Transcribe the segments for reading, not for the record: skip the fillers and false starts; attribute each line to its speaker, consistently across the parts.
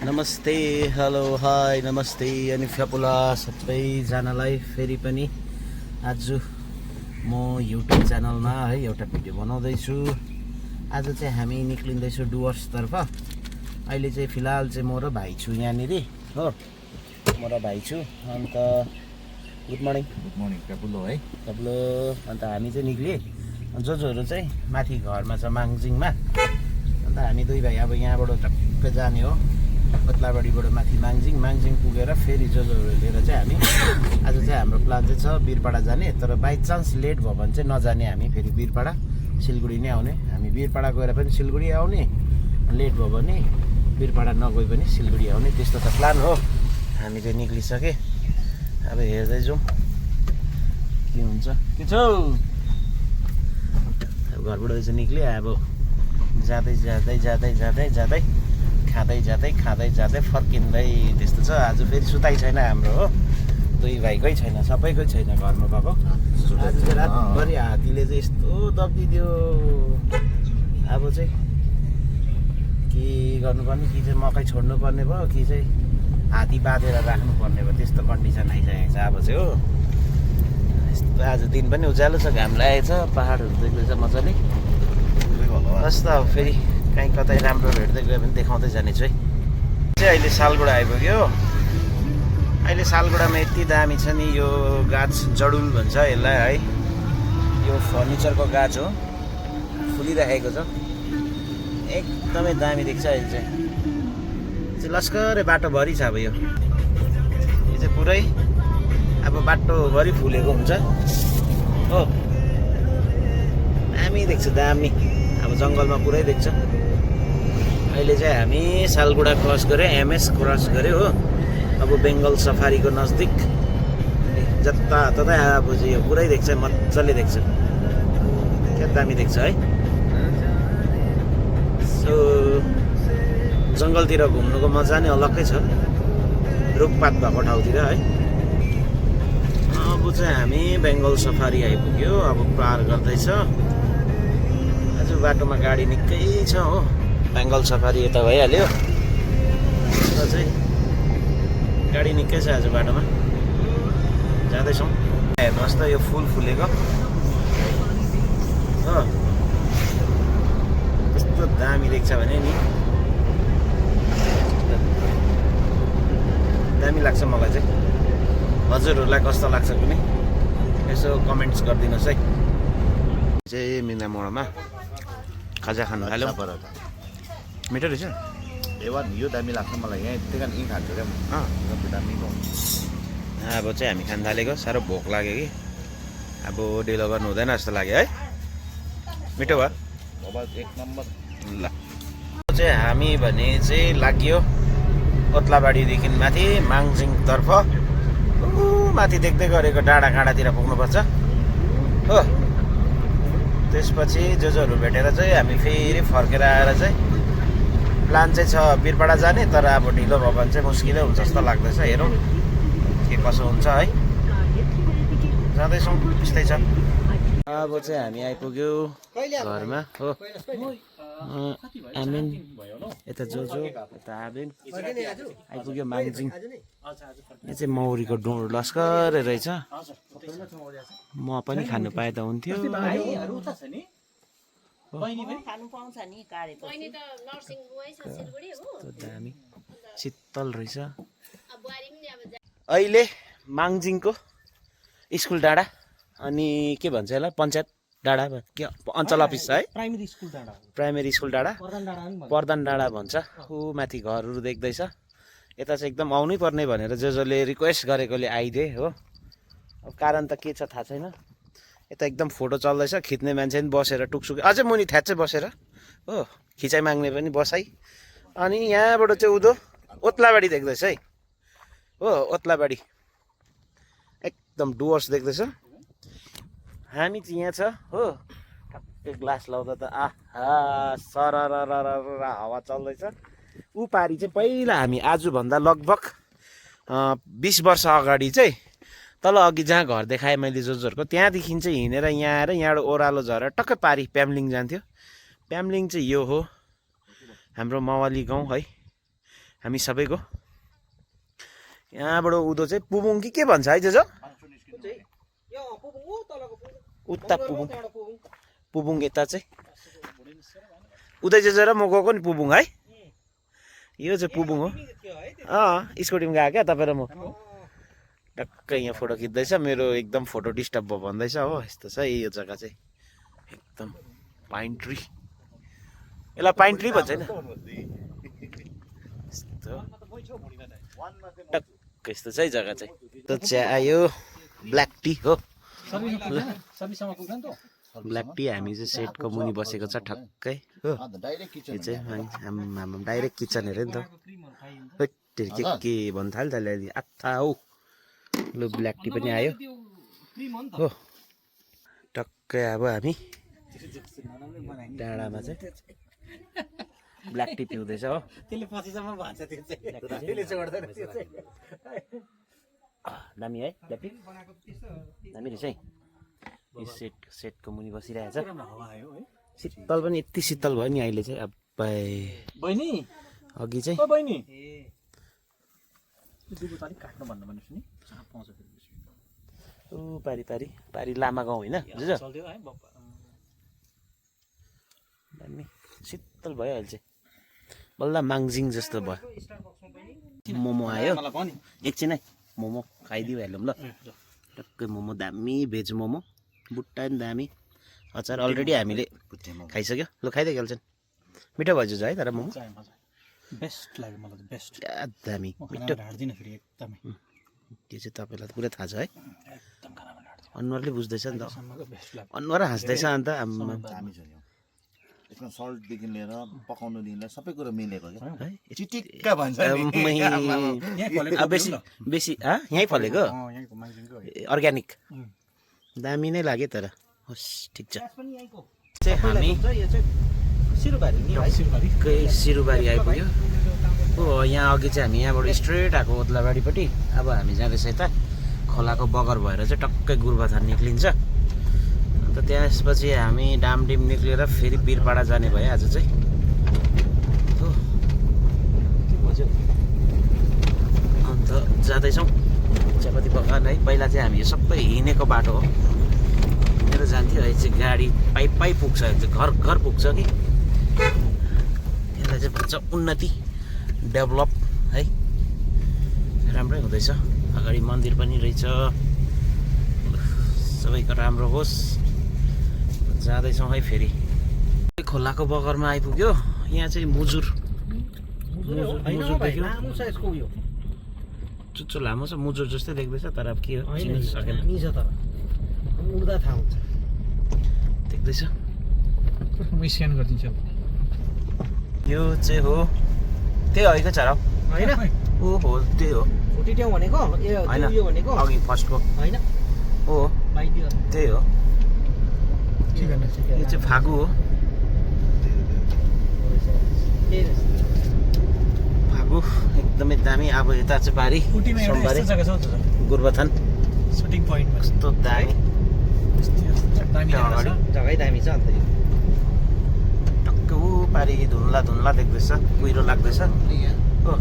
Speaker 1: नमस्ते, hello, high, नमस्ते अनि फ्यापुला सबैजनालाई फेरि पनि आज म युट्युब च्यानलमा है एउटा भिडियो बनाउँदैछु। आज चाहिँ हामी निक्लिँदैछौँ डुवर्सतर्फ। अहिले चाहिँ फिलहाल चाहिँ म र भाइ छु यहाँनिर हो, म र भाइ छु। अन्त गुड मर्निङ
Speaker 2: फ्यापुलो है
Speaker 1: फ्यापुलो। अन्त हामी चाहिँ निक्लिए, जोजोहरू चाहिँ माथि घरमा छ माङजिङमा। अन्त हामी दुई भाइ अब यहाँबाट टक्क जाने हो ओत्लाबाडीबाट माथि माङजिङ पुगेर फेरि जोजोहरू लिएर चाहिँ हामी आज चाहिँ हाम्रो प्लान चाहिँ छ बिरपाडा जाने। तर बाई चान्स लेट भयो भने चाहिँ नजाने, हामी फेरि बिरपाडा सिलगढी नै आउने। हामी बिरपाडा गएर पनि सिलगढी आउने, लेट भयो भने बिरपाडा नगए पनि सिलगढी आउने, त्यस्तो त प्लान हो। हामी चाहिँ निक्लिसके, अब हेर्दै जाउँ के हुन्छ। के छौ? अब घरबाट चाहिँ निक्ल्यो, अब जाँदै जाँदै जाँदै जाँदै जाँदै खाँदै जाँदै फर्किँदै त्यस्तो छ। आज फेरि सुताइ छैन हाम्रो हो, दुई भाइकै छैन, सबैकै छैन घरमा भएको। आज चाहिँ रातभरि हात्तीले चाहिँ यस्तो दबिदियो। अब चाहिँ के गर्नुपर्ने, कि चाहिँ मकै छोड्नुपर्ने भयो, कि चाहिँ हात्ती बाँधेर राख्नुपर्ने भयो, त्यस्तो कन्डिसन आइसकेको छ अब चाहिँ हो। यस्तो आज दिन पनि उज्यालो छ, घाम लागेको छ, पाहाडहरू देख्दैछ मजाले। जस्तो अब फेरि कहीँ कतै राम्रो भेट्दै गयो भने देखाउँदै जानेछु है। चाहिँ अहिले सालगुडा आइपुग्यो। अहिले सालगुडामा यति दामी छ नि, यो गाछ जडुल भन्छ यसलाई है। यो फर्निचरको गाछ हो, फुलिराखेको छ, एकदमै दामी देख्छ। अहिले चाहिँ लस्करे बाटोभरि छ। अब यो चाहिँ पुरै अब बाटोभरि फुलेको हुन्छ हो, दामी देख्छ, दामी। अब जङ्गलमा पुरै देख्छ। अहिले चाहिँ हामी सालगुडा क्रस गऱ्यो, एमएस क्रस गऱ्यो हो। अब बेङ्गल सफारीको नजदिक जताततै अब चाहिँ यो पुरै देख्छ, मजाले देख्छ, क्या दामी देख्छ है। सो जङ्गलतिर घुम्नुको मजा नै अलग्गै छ, रुखपात भएको ठाउँतिर है। अब चाहिँ हामी बेङ्गल सफारी आइपुग्यो, अब पार गर्दैछ। आज बाटोमा गाडी निकै छ हो, बेङ्गल सफारी यता भइहाल्यो। यता चाहिँ गाडी निकै छ आज बाटोमा, जाँदैछौँ। हेर्नुहोस् त यो फुल फुलेको हो, कस्तो दामी देख्छ भने नि, दामी लाग्छ मलाई चाहिँ। हजुरहरूलाई कस्तो लाग्छ कुनै यसो कमेन्ट्स गरिदिनुहोस् है। चाहिँ मिनामोडमा खाजा खानु थाल्यो। मिठो रहेछ
Speaker 2: एवान यो दामी लाग्छ मलाई, यहाँ त्यही कारण यहीँ खान्छु क्या म। दामी हो।
Speaker 1: अब चाहिँ हामी खान थालेको, साह्रो भोक लाग्यो कि अब ढिलो गर्नु हुँदैन जस्तो लाग्यो है। मिठो भयो
Speaker 2: अब एक नम्बर।
Speaker 1: ल चाहिँ हामी भने चाहिँ लाग्यो ओत्लाबाडीदेखि माथि माङजिङतर्फ। माथि देख्दै गरेको डाँडा काँडातिर पुग्नुपर्छ हो। त्यसपछि जोजोहरू भेटेर चाहिँ हामी फेरि फर्केर आएर चाहिँ प्लान चाहिँ छ बिरपाडा जाने। तर अब ढिलो भयो भने चाहिँ मुस्किलै हुन्छ जस्तो लाग्दैछ, हेरौँ के कसो हुन्छ है। जाँदैछौँ, त्यस्तै छ। अब चाहिँ हामी आइपुग्यो घरमा हो। आमिन यता जोजो, यता आबिन आइपुग्यो माङजिङ। यो चाहिँ मौरीको डोर लस्करै रहेछ, म पनि खानु पाए त हुन्थ्यो। दामी शीतल रहेछ। अहिले माङजिङको स्कुल डाँडा अनि के भन्छ यसलाई, पञ्चायत डाँडा के अञ्चल अफिस छ है, प्राइमेरी स्कुल डाँडा, प्रधान डाँडा भन्छ। ऊ माथि घरहरू देख्दैछ। यता चाहिँ एकदम आउनै पर्ने भनेर जोजोले रिक्वेस्ट गरेकोले आइदिए हो। अब कारण त के छ थाहा छैन। यता एकदम फोटो चल्दैछ, खिच्ने मान्छे पनि बसेर टुकसुक अझै मुनि थ्याच्चै बसेर हो, खिचाइ माग्ने पनि बसाइ। अनि यहाँबाट चाहिँ उँधो ओत्लाबाडी देख्दैछ है हो, ओत्लाबाडी एकदम डुवर्स देख्दैछ। हामी चाहिँ यहाँ छ हो, टक्कै ग्लास लाउँदा त आहा सररररर हावा चल्दैछ। ऊ पारी चाहिँ पहिला हामी आजभन्दा लगभग 20 वर्ष अगाडि चाहिँ तल अघि जहाँ घर देखाएँ मैले जोजोहरूको, त्यहाँदेखि चाहिँ हिँडेर यहाँ आएर यहाँबाट ओह्रालो झरेर टक्कै पारी प्याम्लिङ जान्थ्यो। प्याम्लिङ चाहिँ यो हो हाम्रो मावली गाउँ है। हामी सबैको। यहाँबाट उँधो चाहिँ पुबुङ कि के भन्छ है जो उता पुबुङ पुबुङ यता चाहिँ उतै चाहिँ र म गएको नि पुबुङ है। यो चाहिँ पुबुङ हो। स्कुटीमा गएको क्या तपाईँ र म टक्कै यहाँ फोटो खिच्दैछ। मेरो एकदम फोटो डिस्टर्ब भयो भन्दैछ हो। यस्तो छ यो जग्गा चाहिँ एकदम पाइन ट्री। यसलाई पाइन ट्री भन्छ होइन टक्क यस्तो छ है जग्गा चाहिँ। त चिया आयो ब्ल्याक टी हो। ब्ल्याक टी हामी चाहिँ सेटको मुनि बसेको छ ठक्कै हो। यो चाहिँ हाम्रो डाइरेक्ट किचन हेऱ्यो नि त के भन्नु थाल्यो अहिले आत्था हौ। लु ब्ल्याक टी पनि आयो हो। टक्कै अब हामी डाँडामा चाहिँ ब्ल्याक टी पिउँदैछ हो। दामी है ब्ल्याक टी दामी रहेछ है। यो सेटको मुनि बसिरहेछ। शीतल पनि यति शीतल भयो नि अहिले चाहिँ। अब अघि चाहिँ पारी पारी पारी लामा गाउँ होइन दामी शीतल भयो अहिले चाहिँ। बल्ल माङजिङ जस्तो भयो। मोमो आयो एकछिन है मोमो खाइदियो हालौँ ल। टक्कै मोमो दामी भेज मोमो बुट्टा नि दामी अचार अलरेडी हामीले खाइसक्यो। लु खाइदियो खेल्छन् मिठो भएछ है तर मोमो
Speaker 3: बेस्ट लाग्यो मलाई त बेस्ट
Speaker 1: दामी मिठो।
Speaker 3: ढाड्दिन फेरि एकदमै
Speaker 1: त्यो चाहिँ तपाईँलाई त पुरै थाहा छ है।
Speaker 3: एकदम खानामा ढाड्दिन
Speaker 1: अनुहारले बुझ्दैछ नि त।
Speaker 3: बेस्ट लाग्यो
Speaker 1: अनुहार हाँस्दैछ अन्त।
Speaker 2: दामी छ यो। यसमा सल्टदेखि लिएर पकाउनुदेखि लिएर सबै कुरो मिलेको क्या। चिटिक्क भन्छ
Speaker 1: बेसी बेसी यहीँ फलेको
Speaker 3: यहाँको मान्छेको
Speaker 1: अर्ग्यानिक दामी नै लाग्यो तर होस् ठिक छ। चाहिँ हामी सिरुबारी आइपुग्यो हो। यहाँ अघि चाहिँ हामी यहाँबाट स्ट्रेट आएको ओद्लाबारीपट्टि। अब हामी जाँदैछ यता खोलाको बगर भएर चाहिँ टक्कै गुरबथान निक्लिन्छ। अन्त त्यसपछि हामी डामडिम निक्लेर फेरि बिरपाडा जाने भयो आज चाहिँ हो। अन्त जाँदैछौँ चियापत्ती बगान है। पहिला चाहिँ हामी यो सबै हिँडेको बाटो हो हिँडेर जान्थ्यो। अहिले चाहिँ गाडी पाइप पुग्छ घर घर पुग्छ कि। यसलाई चाहिँ भन्छ उन्नति डेभलप है। राम्रै हुँदैछ। अगाडि मन्दिर पनि रहेछ। सबैको राम्रो होस्। जाँदैछौँ है फेरि खोलाको बगरमा आइपुग्यो। यहाँ चाहिँ मुजुर देख्यो चुच्चो लामो छ मुजुर जस्तै देख्दैछ तर अब के हो चिन्न सकेन। देख्दैछ
Speaker 3: स्क्यान गरिदिन्छ
Speaker 1: यो चाहिँ हो त्यही हो कि चरा
Speaker 4: होइन
Speaker 1: ओहो त्यही हो
Speaker 4: फुटिट्याउ भनेको
Speaker 1: होइन
Speaker 4: यो भनेको
Speaker 1: अघि फर्स्टको
Speaker 4: होइन
Speaker 1: हो
Speaker 4: बाइदियो
Speaker 1: त्यही हो। यो चाहिँ फागु हो। फागु एकदमै दामी। अब यता चाहिँ पारी सोमबारे गुरबथान
Speaker 3: सुटिङ पोइन्ट
Speaker 1: कस्तो दामी अगाडि
Speaker 4: जग्गै दामी छ अन्त यो
Speaker 1: टक्क ऊ पारी धुन्ला धुन्ला देख्दैछ कुहिरो लाग्दैछ हो।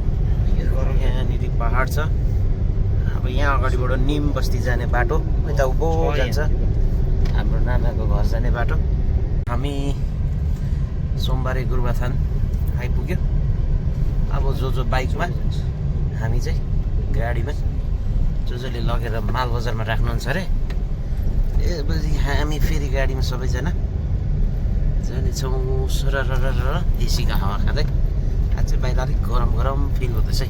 Speaker 1: यहाँनिर पहाड छ। अब यहाँ अगाडिबाट निम बस्ती जाने बाटो यता उभो जान्छ हाम्रो नानाको घर जाने बाटो। हामी सोमबारे गुरबथान आइपुग्यो। अब जो बाइकमा हामी चाहिँ गाडीमा जसले लगेर मालबजारमा राख्नुहुन्छ अरे। त्यसपछि हामी फेरि गाडीमा सबैजना जानेछौँ सरर एसीको हावा खाँदै। आज चाहिँ बाहिर अलिक गरम गरम फिल हुँदैछ है।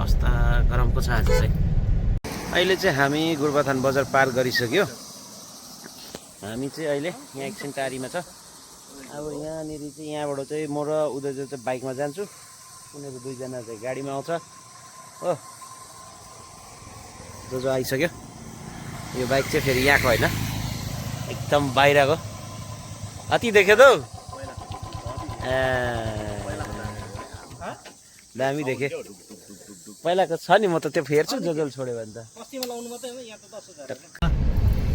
Speaker 1: अवस्था गरमको छ आज चाहिँ। अहिले चाहिँ हामी गुरबथान बजार पार गरिसक्यो। हामी चाहिँ अहिले यहाँ एकछिन टारीमा छ। अब यहाँनिर चाहिँ यहाँबाट चाहिँ म र उदय चाहिँ बाइकमा जान्छु। उनीहरू दुईजना चाहिँ गाडीमा आउँछ हो। जो आइसक्यो। यो बाइक चाहिँ फेरि यहाँको होइन एकदम बाहिरको। अति देख्यो त दामी देखेँ। पहिलाको छ नि म त त्यो फेर्छु जसले छोड्यो भने त।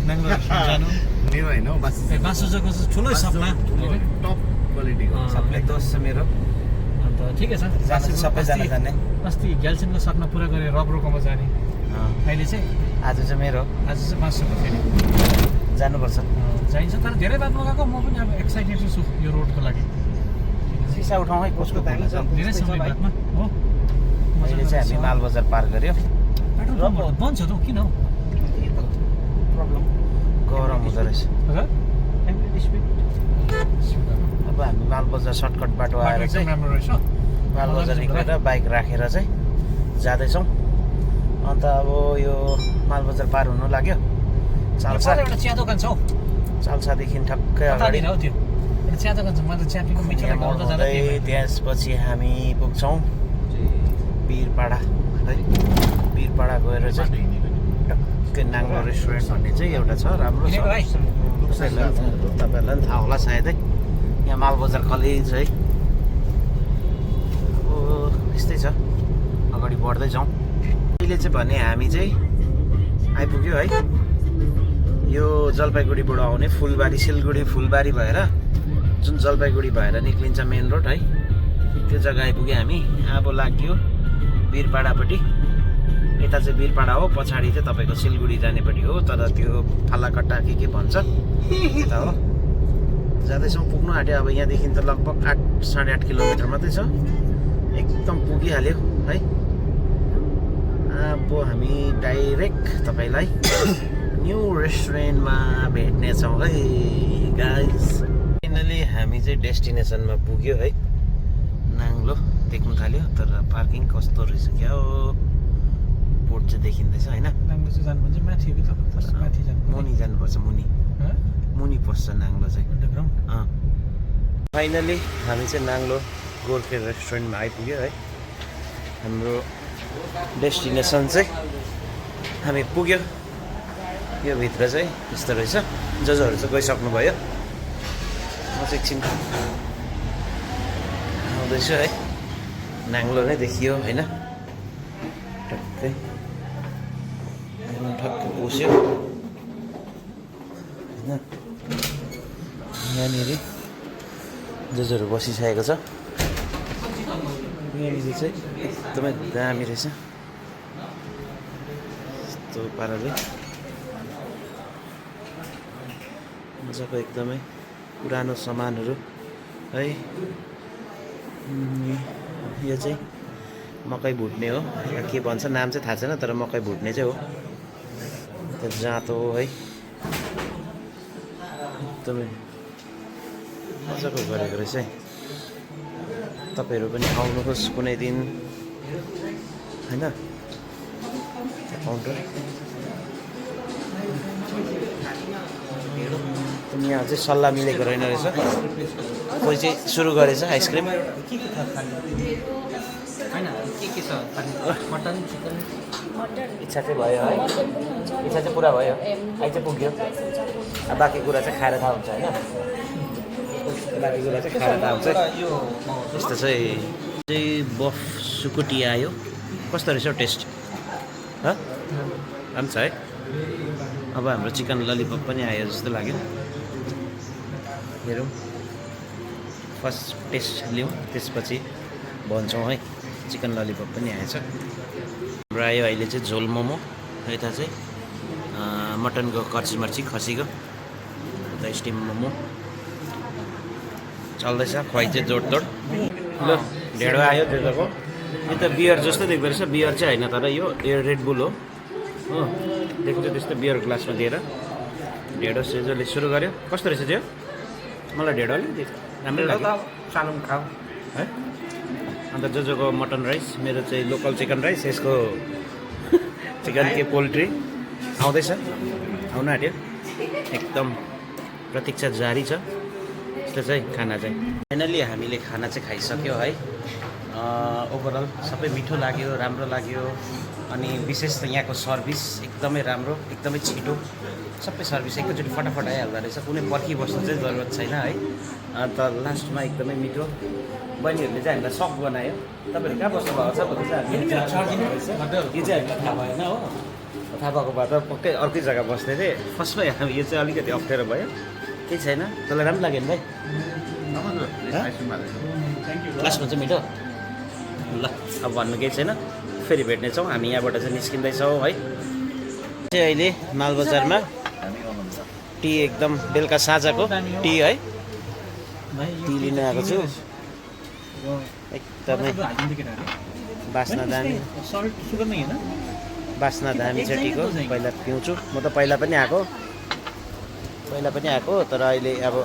Speaker 2: मेरो होइन हौ बस
Speaker 3: बासुजको ठुलो सपना
Speaker 2: टप क्वालिटीको
Speaker 1: सबले दोष छ मेरो।
Speaker 3: अन्त ठिकै छ
Speaker 1: जान चाहिँ सबैजना जाने
Speaker 3: अस्ति ग्याल्सिनको सपना पुरा गरेर रबरोकोमा जाने अहिले चाहिँ
Speaker 1: आज चाहिँ मेरो
Speaker 3: आज चाहिँ 500 फेरि
Speaker 1: जानुपर्छ
Speaker 3: चाहिन्छ तर धेरै बादमा गएको म पनि अब एक्साइटेड छु यो रोडको लागि
Speaker 1: सिसा उठाउँ है कसको दामी छ
Speaker 3: धेरै समय बादमा हो
Speaker 1: अहिले चाहिँ हामी मालबजार पार गर्यो
Speaker 3: पेट्रोल पम्पहरू बन्द छ त किन हौ
Speaker 1: प्रब्लम गरम हुँदो रहेछ अब हामी मालबजार सर्टकट बाटो आएर
Speaker 3: एकदम
Speaker 1: चाहिँ
Speaker 3: राम्रो रहेछ
Speaker 1: मालबजार निक्लेर बाइक राखेर चाहिँ जाँदैछौँ अन्त अब यो मालबजार पार हुनु लाग्यो चाल्सा
Speaker 3: एउटा चिया दोकान छ हौ
Speaker 1: चाल्सादेखि ठक्कै अगाडि
Speaker 3: कतानिर हौ त्यो एउटा चिया दोकान छ म त चिया पिएको मिठो
Speaker 1: यहाँ
Speaker 3: लाग्दा
Speaker 1: मोड
Speaker 3: जाँदा
Speaker 1: हुँदै त्यसपछि हामी पुग्छौँ वीरपाडा है वीरपाडा गएर चाहिँ टक्कै नाङ्लो रेस्टुरेन्ट भन्ने चाहिँ एउटा छ राम्रो छ तपाईँहरूलाई पनि थाहा होला सायदै यहाँ मालबजार कलेज है अब यस्तै छ अगाडि बढ्दै जाउँ अहिले चाहिँ भने हामी चाहिँ आइपुग्यो है यो जलपाइगुडीबाट आउने फुलबारी सिलगढी फुलबारी भएर जुन जलपाइगुडी भएर निक्लिन्छ मेन रोड है त्यो जग्गा आइपुग्यो हामी अब लाग्यो वीरपाडापट्टि यता चाहिँ वीरपाडा हो पछाडि चाहिँ तपाईँको सिलगढी जानेपट्टि हो तर त्यो फालाकट्टा के भन्छ यता हो जाँदैछौँ पुग्नु आँट्यो अब यहाँदेखि त लगभग 8-8.5 किलोमिटर मात्रै छ एकदम पुगिहाल्यो है अब हामी डाइरेक्ट तपाईँलाई न्यू रेस्टुरेन्टमा भेट्नेछौँ है गाइस फाइनली हामी चाहिँ डेस्टिनेसनमा पुग्यो है नाङ्लो देख्नु थाल्यो तर पार्किङ कस्तो रहेछ क्या हो बोर्ड चाहिँ देखिँदैछ होइन
Speaker 3: नाङ्लो चाहिँ जानु भने माथि हो कि तपाईँ माथि जानु
Speaker 1: मुनि जानुपर्छ मुनि पस्छ नाङ्लो चाहिँ
Speaker 3: अन्डरग्राउन्ड
Speaker 1: फाइनली हामी चाहिँ नाङ्लो गोर्खे रेस्टुरेन्टमा आइपुग्यो है हाम्रो डेस्टिनेसन चाहिँ हामी पुग्यो यो भित्र चाहिँ यस्तो रहेछ जजहरू चाहिँ गइसक्नु भयो म चाहिँ एकछिन आउँदैछु है नाङ्लो नै देखियो होइन ठक्कै ठक्कै पस्यो होइन यहाँनिर जजहरू बसिसकेको छ यहाँनिर चाहिँ एकदमै दामी रहेछ यस्तो पाराले मजाको एकदमै पुरानो सामानहरू है यो चाहिँ मकै भुट्ने हो या के भन्छ नाम चाहिँ थाहा छैन तर मकै भुट्ने चाहिँ हो त्यो जाँतो हो है एकदमै मजाको गरेको रहेछ है तपाईँहरू पनि आउनुहोस् कुनै दिन होइन काउन्टर यहाँ चाहिँ सल्लाह मिलेको रहेन रहेछ कोही चाहिँ सुरु गरेछ आइसक्रिम
Speaker 4: मटन चिकन
Speaker 1: इच्छा चाहिँ भयो है इच्छा चाहिँ पुरा भयो अहिले चाहिँ पुग्यो अब बाँकी कुरा चाहिँ खाएर थाहा हुन्छ होइन बाँकी कुरा चाहिँ खाएर थाहा हुन्छ यस्तो चाहिँ बफ सुकुटी आयो कस्तो रहेछ टेस्ट राम्रो छ है अब हाम्रो चिकन ललिपप पनि आयो जस्तो लाग्यो हेरौँ फर्स्ट टेस्ट लिउँ त्यसपछि भन्छौँ है चिकन ललिपप पनि आएछ हाम्रो आयो अहिले चाहिँ झोल मोमो यता चाहिँ मटनको कर्ची मर्ची खसीको उता स्टिम मोमो चल्दैछ खुवाइ चाहिँ जोडतोड ल ढेँडो आयो त्यताको यो त बियर जस्तो देख्दो रहेछ बियर चाहिँ होइन तर यो रेड बुल हो देख्छ त्यस्तो बियर ग्लासमा दिएर ढेँडो सेजोले सुरु गर्यो कस्तो रहेछ त्यो मलाई ढेँडो अलिकति राम्रै लाग्यो
Speaker 4: सानो खाऊ
Speaker 1: है अन्त जोजोको मटन राइस मेरो चाहिँ लोकल चिकन राइस यसको चिकन के पोल्ट्री आउँदैछ आउन आँट्यो एकदम प्रतीक्षा जारी छ यस्तो चाहिँ खाना चाहिँ फाइनली हामीले खाना चाहिँ खाइसक्यो है ओभरअल सबै मिठो लाग्यो राम्रो लाग्यो अनि विशेष त यहाँको सर्भिस एकदमै राम्रो एकदमै छिटो सबै सर्भिस एकैचोटि फटाफट आइहाल्दो रहेछ कुनै पर्खिबस्नु चाहिँ जरुरत छैन है अन्त लास्टमा एकदमै मिठो बहिनीहरूले चाहिँ हामीलाई सक बनायो तपाईँहरू कहाँ बस्नुभएको छ भन्ने चाहिँ यो चाहिँ हामीलाई थाहा भएन हो थाहा भएको भए त पक्कै अर्कै जग्गा बस्ने थिएँ फर्स्टमै हामी यो चाहिँ अलिकति अप्ठ्यारो भयो केही छैन तँलाई राम्रो लाग्यो नि भाइ लास्टमा चाहिँ मिठो ल अब भन्नु केही छैन, फेरि भेट्नेछौँ। हामी यहाँबाट चाहिँ निस्किँदैछौँ है। चाहिँ अहिले मालबजारमा टी एकदम बेलुका साँझको टी है, टी लिन आएको छु। एकदमै बास्ना दामी, बास्ना दामी छ टीको। पहिला पिउँछु म त, पहिला पनि आएको तर अहिले अब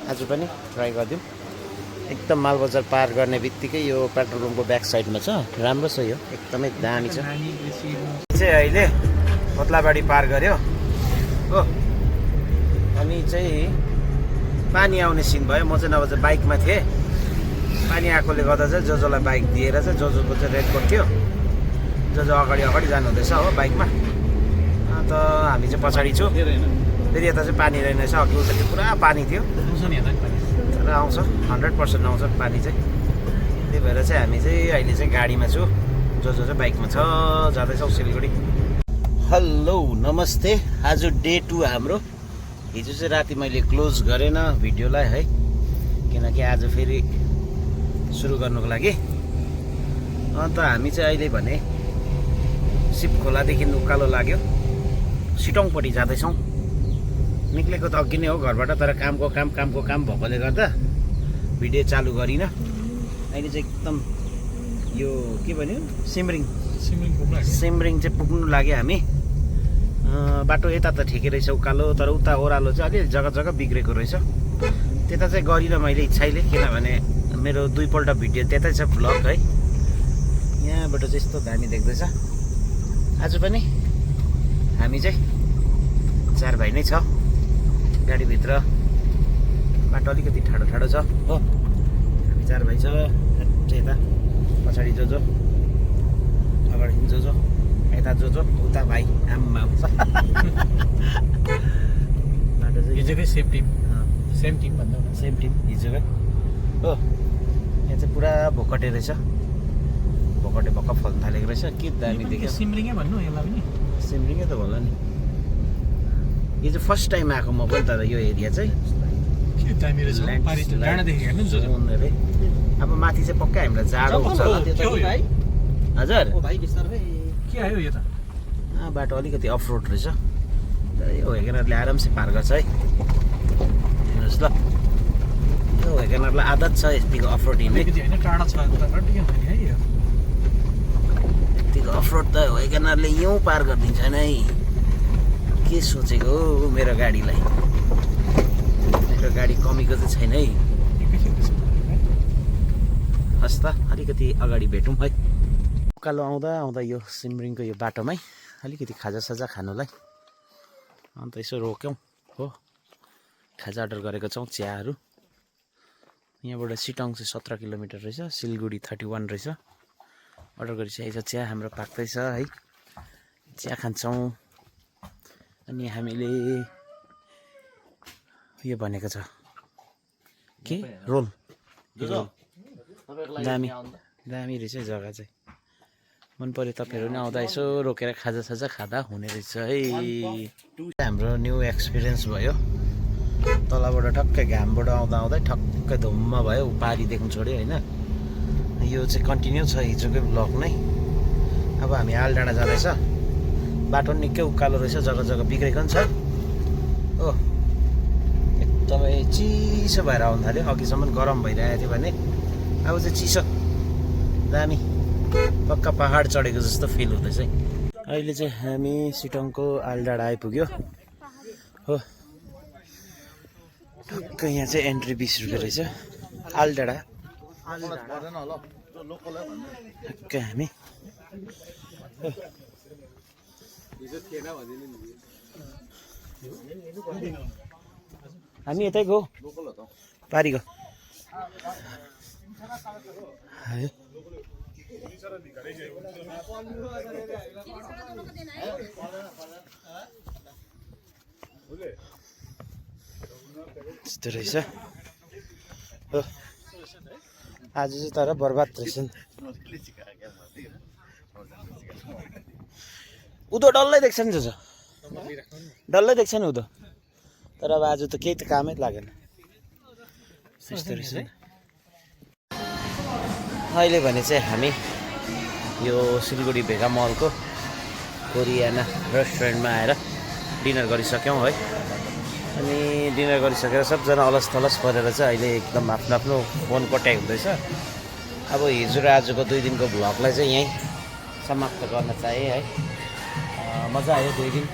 Speaker 1: आज पनि ट्राई गरिदिउँ। एकदम मालबजार पार गर्ने बित्तिकै यो पेट्रोल पम्पको ब्याक साइडमा छ, राम्रो छ यो, एकदमै दामी छ। चाहिँ अहिले कोतलाबाडी पार गऱ्यो हो, अनि चाहिँ पानी आउने सिन भयो। म चाहिँ नभए चाहिँ बाइकमा थिएँ, पानी आएकोले गर्दा चाहिँ जोजोलाई बाइक दिएर चाहिँ जोजोको चाहिँ रेनकोट थियो, जोजो अगाडि जानुहुँदैछ हो बाइकमा, अन्त हामी चाहिँ पछाडि छु। फेरि यता चाहिँ पानी रहेन रहेछ, अघि उता चाहिँ पुरा पानी थियो, तर आउँछ 100% आउँछ पानी चाहिँ। त्यही भएर चाहिँ हामी चाहिँ अहिले चाहिँ गाडीमा छु, जोजो चाहिँ बाइकमा छ, जाँदैछौँ सिलगढी। हेलो नमस्ते, आज डे 2 हाम्रो। हिजो चाहिँ राति मैले क्लोज गरेन भिडियोलाई है, किनकि आज फेरि सुरु गर्नुको लागि। अन्त हामी चाहिँ अहिले भने सिप खोलादेखि उकालो लाग्यो, सिटोङपट्टि जाँदैछौँ। निक्लेको त अघि नै हो घरबाट, तर कामको काम भएकोले गर्दा भिडियो चालु गरिनँ। अहिले चाहिँ एकदम यो के भन्यो सिमरिङ चाहिँ पुग्नु लाग्यो हामी। बाटो यता त ठिकै रहेछ उकालो, तर उता ओह्रालो चाहिँ अलि जग्गा बिग्रेको रहेछ। त्यता चाहिँ गरिनँ मैले इच्छाइले, किनभने मेरो 2 पल्ट भिडियो त्यतै छ भ्लग है। यहाँबाट चाहिँ यस्तो दामी देख्दैछ। आज पनि हामी चाहिँ 4 भाइ नै छ गाडीभित्र, बाटो अलिकति ठाडो छ हो। हामी 4 भाइ छ, यता पछाडि जोजो, अगाडि जोजो, यता जोजो, उता भाइ आम्मा। बाटो चाहिँ
Speaker 3: हिजोकै सेम टिम भन्दा
Speaker 1: सेम टिम हिजोकै हो। यहाँ चाहिँ पुरा भोकटे रहेछ, भोकटे भक्क फल्न थालेको रहेछ, के दामी देख्यो।
Speaker 3: सिमरिङै भन्नु यसलाई पनि,
Speaker 1: सिमरिङै त होला नि। यो चाहिँ फर्स्ट टाइम आएको म पनि, तर यो एरिया चाहिँ
Speaker 3: के दामी रहेछ डाँडादेखि हेर्नु नि जोजो।
Speaker 1: अरे अब माथि चाहिँ पक्कै हामीलाई जाडो हुन्छ हजुर।
Speaker 3: के आयो यो त?
Speaker 1: बाटो अलिकति अफ रोड रहेछ, तर यो वेगनरले आरामसे पार गर्छ है। हेर्नुहोस् ल, यो वेगनरलाई आदत छ यतिको अफ रोड हिँड्ने।
Speaker 3: होइन टाढा छ है यो,
Speaker 1: यतिको अफ रोड त वेगनरले यौँ पार गरिदिन्छ नै। के सोचेको हो मेरो गाडीलाई, मेरो गाडी कमीको चाहिँ छैन है। हस् त अलिकति अगाडि भेटौँ है। उकालो आउँदा यो सिमरिङको यो बाटोमै अलिकति खाजासाजा खानुलाई, अन्त यसो रोक्यौँ हो। खाजा अर्डर गरेको छौँ, चियाहरू। यहाँबाट सिटोङ चाहिँ 17 किलोमिटर रहेछ, सिलगढी 31 रहेछ। अर्डर गरिसकेको छ, चिया हाम्रो पाक्दैछ है, चिया खान्छौँ। अनि हामीले यो भनेको छ के रोल, दामी रहेछ जग्गा चाहिँ, मन पऱ्यो। तपाईँहरू पनि आउँदा यसो रोकेर खाजासाजा खाँदा हुने रहेछ है। हाम्रो न्यू एक्सपिरियन्स भयो, तलबाट ठक्कै घामबाट आउँदै ठक्कै धुम्म भयो, पारी देख्नु छोड्यो होइन। यो चाहिँ कन्टिन्यू छ हिजोकै ब्लग नै। अब हामी आलडाँडा जाँदैछ, बाटो निकै उकालो रहेछ, जग्गा बिग्रेको पनि छ हो। एकदमै चिसो भएर आउनु थाल्यो, अघिसम्म गरम भइरहेको थियो भने अब चाहिँ चिसो दामी, पक्का पहाड चढेको जस्तो फिल हुँदैछ है। अहिले चाहिँ हामी सिटोङको आलडाँडा आइपुग्यो हो। ठक्कै यहाँ चाहिँ एन्ट्री 20 रुपियाँ रहेछ, आलडाँडा ठक्कै हामी यतैको पारीको यस्तो रहेछ हो। आज चाहिँ तर बर्बाद रहेछ नि, उदो डल्लै देख्छ नि जो डल्लै देख्छ नि उदो, तर अब आज त केही त कामै लागेन। यस्तो रहेछ। अहिले भने चाहिँ हामी यो सिलगढी भेगा मलको कोरियाना रेस्टुरेन्टमा आएर डिनर गरिसक्यौँ है। अनि डिनर गरिसकेर सबजना अलस थलस परेर चाहिँ अहिले एकदम आफ्नो आफ्नो फोन कट्याइ हुँदैछ। अब हिजो र आजको 2 दिनको भ्लगलाई चाहिँ यहीँ समाप्त गर्न चाहेँ है। मजा आयो 2 दिन,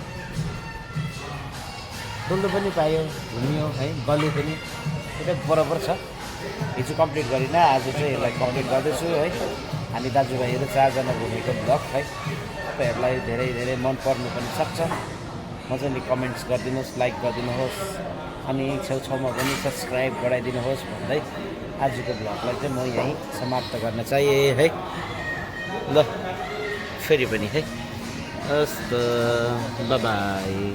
Speaker 1: डुल्नु पनि पायो, घुमियो है, गल्यो पनि त्यो बराबर छ। हिजो कम्प्लिट गरिनँ, आज चाहिँ यसलाई कम्प्लिट गर्दैछु है। हामी दाजुभाइहरू 4 जना घुमेको भ्लग है। तपाईँहरूलाई धेरै धेरै मन पर्नु पनि सक्छ। मजाले कमेन्ट्स गरिदिनुहोस्, लाइक गरिदिनुहोस्, अनि छेउछाउमा पनि सब्सक्राइब गराइदिनुहोस् भन्दै आजको भ्लगलाई चाहिँ म यहीँ समाप्त गर्न चाहेँ है। ल फेरि पनि है, हस् त, बाई बाई।